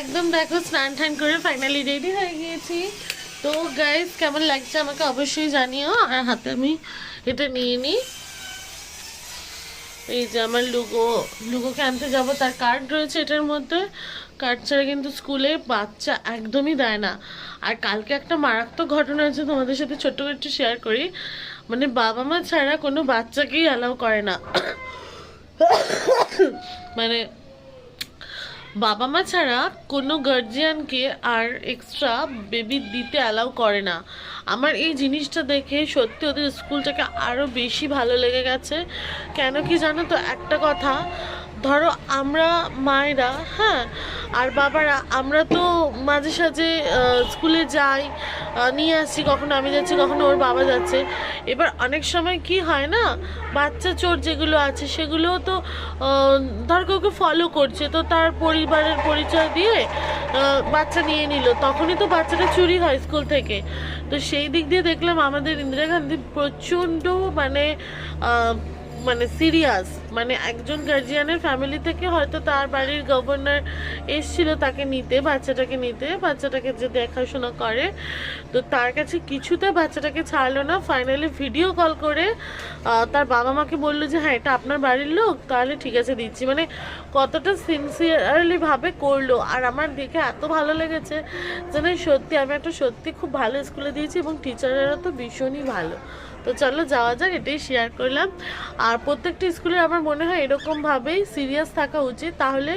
একদম দেখো স্নান টান করে ফাইনালি রেডি হয়ে গিয়েছি। তো গাইস কেমন লাগছে আমাকে অবশ্যই জানিও। আর হাতে আমি এটা নিয়ে নিই, এই যে আমার লুগোকে আনতে যাব, তার কার্ড রয়েছে এটার মধ্যে। কার্ড ছাড়া কিন্তু স্কুলে বাচ্চা একদমই দেয় না। আর কালকে একটা মারাত্মক ঘটনা হয়েছে, তোমাদের সাথে ছোট্ট করে একটু শেয়ার করি। মানে বাবা মা ছাড়া কোনো বাচ্চাকেই অ্যালাউ করে না। মানে বাবা মা ছাড়া কোনো গার্জিয়ানকে আর এক্সট্রা বেবি দিতে অ্যালাউ করে না। আমার এই জিনিসটা দেখে সত্যি ওদের স্কুলটাকে আরও বেশি ভালো লেগে গেছে। কেন কি জানো তো, একটা কথা, ধরো আমরা মায়েরা, হ্যাঁ, আর বাবারা আমরা তো মাঝে সাঝে স্কুলে যাই, নিয়ে আসছি, কখনো আমি যাচ্ছি কখনো ওর বাবা যাচ্ছে। এবার অনেক সময় কি হয় না, বাচ্চা চোর যেগুলো আছে সেগুলোও তো ধর কাউকে ফলো করছে, তো তার পরিবারের পরিচয় দিয়ে বাচ্চা নিয়ে নিল, তখনই তো বাচ্চাটা চুরি হয় স্কুল থেকে। তো সেই দিক দিয়ে দেখলাম আমাদের ইন্দিরা গান্ধী প্রচণ্ড মানে মানে সিরিয়াস, মানে একজন গার্জিয়ানের ফ্যামিলি থেকে হয়তো তার বাড়ির গভর্নর এসেছিল তাকে নিতে, বাচ্চাটাকে নিতে, বাচ্চাটাকে যে দেখাশোনা করে, তো তার কাছে কিছুতে বাচ্চাটাকে ছাড়লো না। ফাইনালি ভিডিও কল করে তার বাবা মাকে বললো যে হ্যাঁ এটা আপনার বাড়ির লোক, তাহলে ঠিক আছে দিচ্ছি। মানে কতটা সিনসিয়ারলি ভাবে করলো, আর আমার দেখে এত ভালো লেগেছে যেন সত্যি আমি একটা সত্যি খুব ভালো স্কুলে দিয়েছি, এবং টিচাররা তো ভীষণই ভালো। তো চলো যাওয়া যাক, এটাই শেয়ার করলাম। আর প্রত্যেকটা স্কুলে আমার মনে হয় এরকমভাবেই সিরিয়াস থাকা উচিত, তাহলে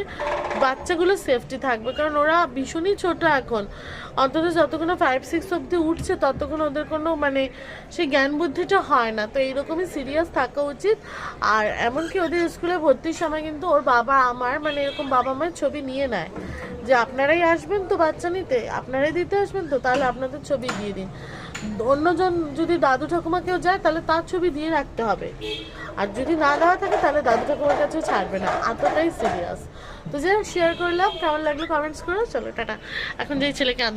বাচ্চাগুলো সেফটি থাকবে। কারণ ওরা ভীষণই ছোট এখন, অন্তত যতক্ষণ 5-6 অবধি উঠছে ততক্ষণ ওদের কোনো মানে সেই জ্ঞান বুদ্ধিটা হয় না। তো এইরকমই সিরিয়াস থাকা উচিত। আর এমনকি ওদের স্কুলে ভর্তির সময় কিন্তু ওর বাবা আমার মানে এরকম বাবা মায়ের ছবি নিয়ে নেয়, যে আপনারাই আসবেন তো বাচ্চা নিতে, আপনারাই দিতে আসবেন তো, তাহলে আপনাদের ছবি দিয়ে দিন। অন্যজন যদি দাদু ঠাকুমা কেউ যায় তাহলে তার ছবি দিয়ে রাখতে হবে, আর যদি না দেওয়া থাকে তাহলে দাদু ঠাকুমার কাছেও ছাড়বে না, এতটাই সিরিয়াস। তো যাই শেয়ার করলাম, কেমন লাগলো কমেন্টস করো। চলো টাটা। এখন যেই ছেলেকে